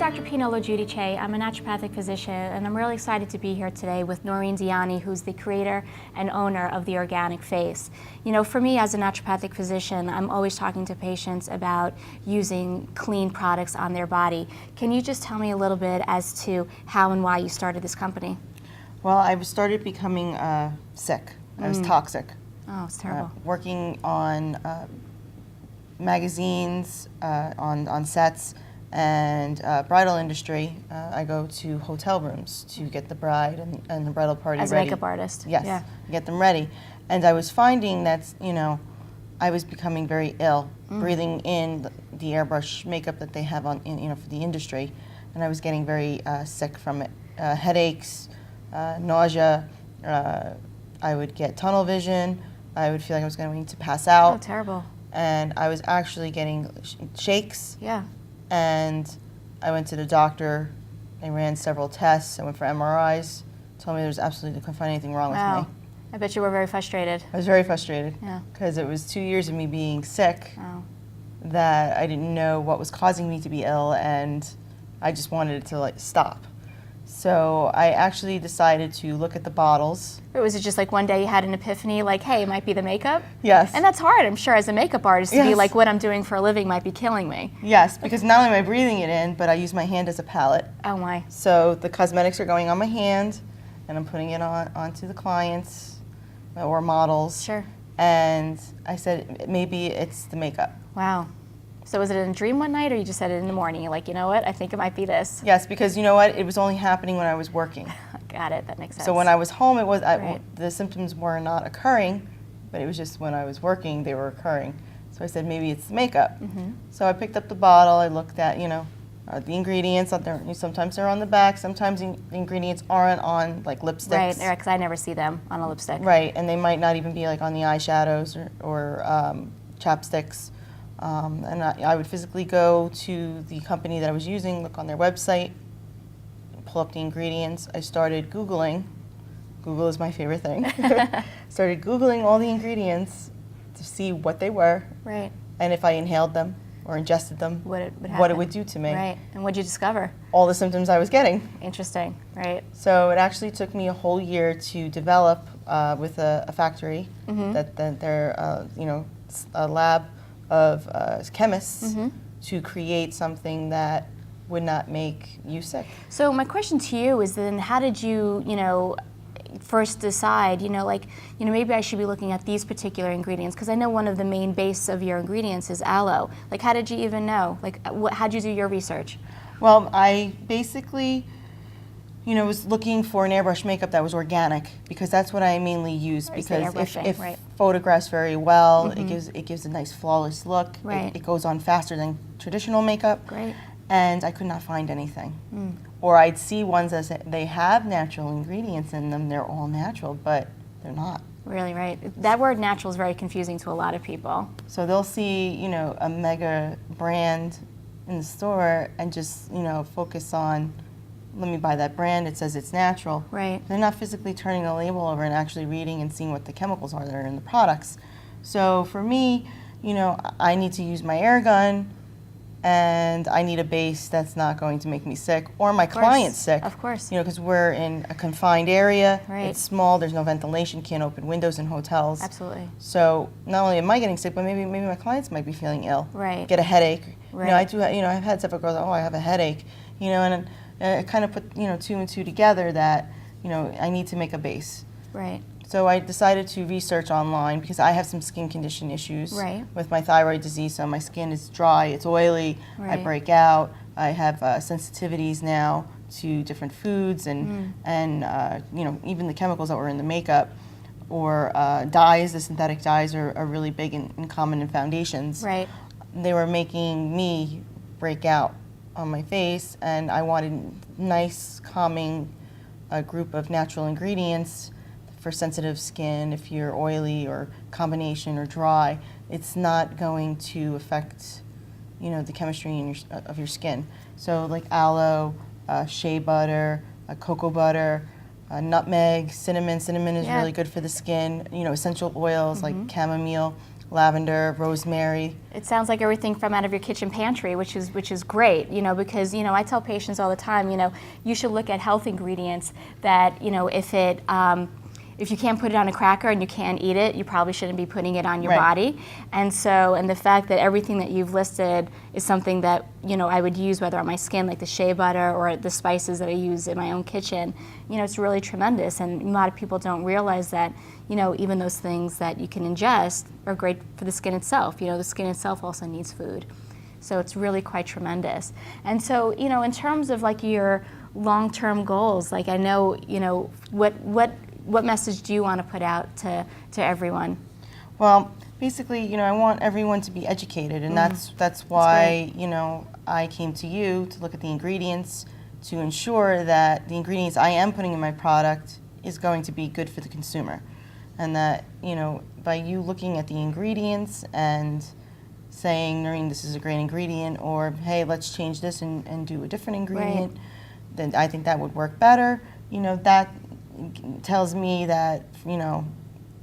Dr. Pino Giudice. I'm a naturopathic physician, and I'm really excited to be here today with Noreen Ziani, who's the creator and owner of The Organic Face. You know, for me as a naturopathic physician, I'm always talking to patients about using clean products on their body. Can you just tell me a little bit as to how and why you started this company? Well, I started becoming sick. I was toxic. Oh, it's terrible. Working on magazines, on sets, and bridal industry. I go to hotel rooms to get the bride and the bridal party As a ready. makeup artist. Yes, Yeah. get them ready. And I was finding that, you know, I was becoming very ill, breathing in the airbrush makeup that they have on, you know, for the industry, and I was getting very sick from it. Headaches, nausea. I would get tunnel vision. I would feel like I was going to pass out. Oh, terrible. And I was actually getting shakes. Yeah. And I went to the doctor. They ran several tests. I went for MRIs. Told me there was absolutely couldn't find anything wrong with Wow. me. I bet you were very frustrated. I was very frustrated. Yeah. Because it was 2 years of me being sick Wow. that I didn't know what was causing me to be ill, and I just wanted it to like stop. So I actually decided to look at the bottles. Or was it just like one day you had an epiphany, like, hey, it might be the makeup? Yes. And that's hard, I'm sure, as a makeup artist, to be Yes. like, what I'm doing for a living might be killing me. Yes, because not only am I breathing it in, but I use my hand as a palette. Oh my. So the cosmetics are going on my hand, and I'm putting it onto the clients or models. Sure. And I said, maybe it's the makeup. Wow. So was it in a dream one night, or you just said it in the morning? You're like, you know what, I think it might be this. Yes, because you know what? It was only happening when I was working. Got it, that makes sense. So when I was home, it was Right. the symptoms were not occurring, but it was just when I was working, they were occurring. So I said, maybe it's the makeup. So I picked up the bottle. I looked at, you know, the ingredients. Sometimes they're on the back. Sometimes the ingredients aren't on, like lipsticks. Right, because I never see them on a lipstick. Right, and they might not even be like on the eyeshadows or chapsticks. And I would physically go to the company that I was using, look on their website, pull up the ingredients. I started Googling. Google is my favorite thing. Started Googling all the ingredients to see what they were Right. and if I inhaled them or ingested them, What it would happen. what it would do to me. Right. And what'd you discover? All the symptoms I was getting. Interesting. Right. So it actually took me a whole year to develop with a factory that they're, you know, a lab of chemists to create something that would not make you sick. So my question to you is then, how did you, you know, first decide, you know, like, you know, maybe I should be looking at these particular ingredients, because I know one of the main base of your ingredients is aloe. Like, how did you even know? Like, how'd you do your research? Well, I basically, you know, was looking for an airbrush makeup that was organic, because that's what I mainly use. Or is the Because airbrushing, if right. photographs very well, it gives a nice flawless look. Right. It goes on faster than traditional makeup. Great. And I could not find anything. Or I'd see ones that say they have natural ingredients in them, they're all natural, but they're not. Really, right. That word natural is very confusing to a lot of people. So they'll see, you know, a mega brand in the store and just, you know, focus on, let me buy that brand, it says it's natural. Right. They're not physically turning the label over and actually reading and seeing what the chemicals are that are in the products. So for me, you know, I need to use my air gun, and I need a base that's not going to make me sick or my client sick. Of course. You know, because we're in a confined area. Right. It's small. There's no ventilation. Can't open windows in hotels. Absolutely. So not only am I getting sick, but maybe my clients might be feeling ill. Right. Get a headache. Right. You know, I do. You know, I've had several girls. Oh, I have a headache. You know, and I kind of put, you know, two and two together that, you know, I need to make a base. Right. So I decided to research online because I have some skin condition issues Right. with my thyroid disease. So my skin is dry, it's oily, I Right. break out. I have sensitivities now to different foods and you know, even the chemicals that were in the makeup or dyes. The synthetic dyes are really big and common in foundations. Right. They were making me break out on my face, and I wanted nice, calming group of natural ingredients for sensitive skin. If you're oily or combination or dry, it's not going to affect, you know, the chemistry in of your skin. So like aloe, shea butter, cocoa butter, nutmeg, cinnamon. Cinnamon is Yeah. really good for the skin. You know, essential oils like chamomile. lavender, rosemary. It sounds like everything from out of your kitchen pantry, which is great, you know, because, you know, I tell patients all the time, you know, you should look at health ingredients that, you know, if you can't put it on a cracker and you can't eat it, you probably shouldn't be putting it on your Right. body. And so, and the fact that everything that you've listed is something that, you know, I would use whether on my skin, like the shea butter or the spices that I use in my own kitchen, you know, it's really tremendous. And a lot of people don't realize that, you know, even those things that you can ingest are great for the skin itself. You know, the skin itself also needs food. So it's really quite tremendous. And so, you know, in terms of like your long-term goals, like I know, you know, what message do you want to put out to everyone? Well, basically, you know, I want everyone to be educated, and that's why, you know, I came to you to look at the ingredients to ensure that the ingredients I am putting in my product is going to be good for the consumer. And that, you know, by you looking at the ingredients and saying, Noreen, this is a great ingredient, or hey, let's change this and do a different ingredient, then I think that would work better. You know, that tells me that, you know,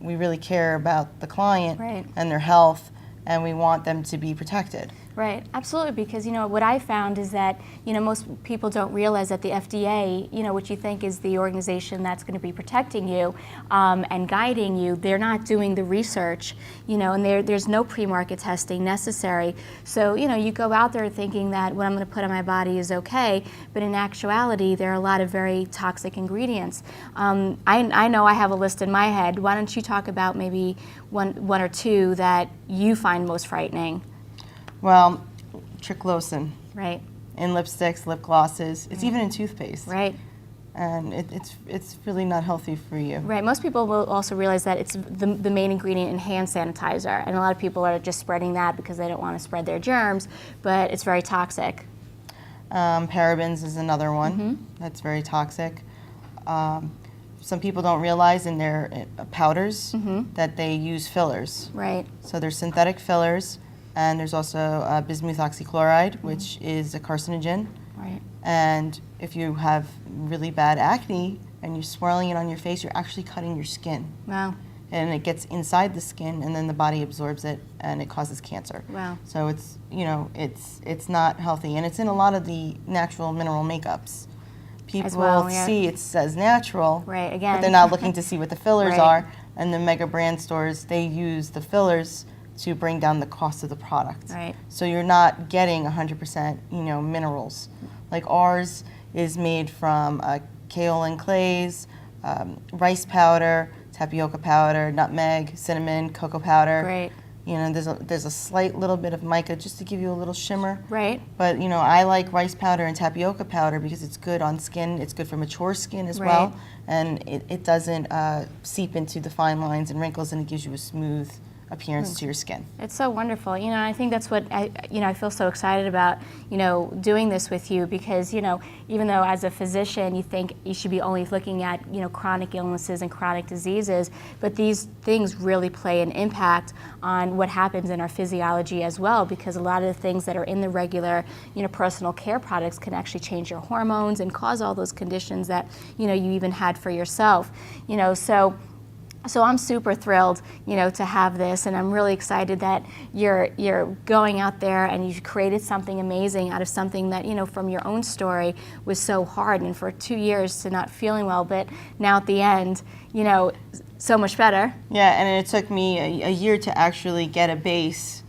we really care about the client and their health, and we want them to be protected. Right, absolutely, because, you know, what I found is that, you know, most people don't realize that the FDA, you know, which you think is the organization that's going to be protecting you and guiding you, they're not doing the research, you know, and there's no pre-market testing necessary. So, you know, you go out there thinking that what I'm going to put on my body is okay, but in actuality, there are a lot of very toxic ingredients. I know I have a list in my head. Why don't you talk about maybe one or two that you find most frightening? Well, triclosan. Right. In lipsticks, lip glosses. It's even in toothpaste. Right. And it's really not healthy for you. Right. Most people will also realize that it's the main ingredient in hand sanitizer, and a lot of people are just spreading that because they don't want to spread their germs, but it's very toxic. Parabens is another one that's very toxic. Some people don't realize in their powders that they use fillers. Right. So there's synthetic fillers. And there's also bismuth oxychloride, which is a carcinogen. Right. And if you have really bad acne and you're swirling it on your face, you're actually cutting your skin. Wow. And it gets inside the skin, and then the body absorbs it, and it causes cancer. Wow. So it's, you know, it's not healthy, and it's in a lot of the natural mineral makeups. People see it says natural, right, again, but they're not looking to see what the fillers right. are. And the mega brand stores, they use the fillers to bring down the cost of the product. Right. So you're not getting 100%, you know, minerals. Like ours is made from kaolin clays, rice powder, tapioca powder, nutmeg, cinnamon, cocoa powder. Great. You know, there's a slight little bit of mica just to give you a little shimmer. Right. But, you know, I like rice powder and tapioca powder because it's good on skin. It's good for mature skin as well. And it doesn't seep into the fine lines and wrinkles, and it gives you a smooth appearance to your skin. It's so wonderful. You know, I think that's what I feel so excited about, you know, doing this with you, because, you know, even though as a physician you think you should be only looking at, you know, chronic illnesses and chronic diseases, but these things really play an impact on what happens in our physiology as well, because a lot of the things that are in the regular, you know, personal care products can actually change your hormones and cause all those conditions that, you know, you even had for yourself. You know, so I'm super thrilled, you know, to have this, and I'm really excited that you're going out there and you've created something amazing out of something that, you know, from your own story was so hard, and for 2 years to not feeling well, but now at the end, you know, so much better. Yeah, and it took me a year to actually get a base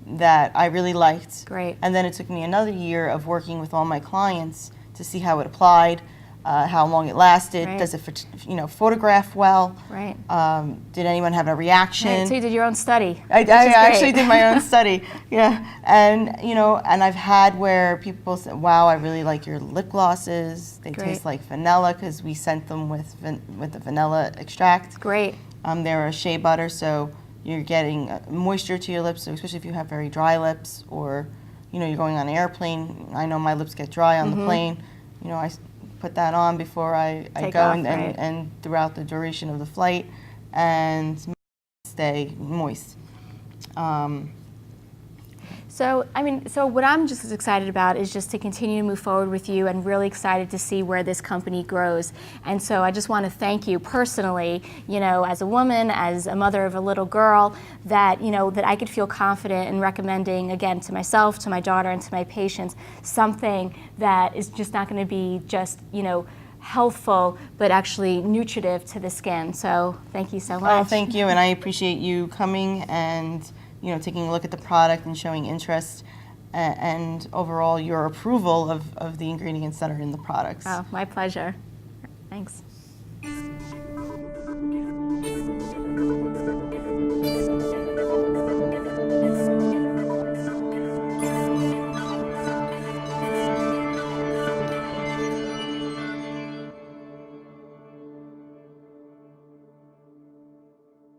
that I really liked. Great. And then it took me another year of working with all my clients to see how it applied, how long it lasted, does it, you know, photograph well? Right. Did anyone have a reaction? Right, so you did your own study. I actually did my own study, yeah. And, you know, and I've had where people say, wow, I really like your lip glosses. They taste like vanilla because we sent them with the vanilla extract. Great. They're a shea butter, so you're getting moisture to your lips, so especially if you have very dry lips, or, you know, you're going on an airplane. I know my lips get dry on the plane. You know, I put that on before I go and throughout the duration of the flight, and stay moist. So, so what I'm just as excited about is just to continue to move forward with you, and really excited to see where this company grows. And so I just want to thank you personally, as a woman, as a mother of a little girl, that, that I could feel confident in recommending, again, to myself, to my daughter, and to my patients, something that is just not going to be just, healthful, but actually nutritive to the skin. So thank you so much. Oh, thank you, and I appreciate you coming and taking a look at the product and showing interest, and overall your approval of the ingredients that are in the products. Oh, my pleasure. Thanks.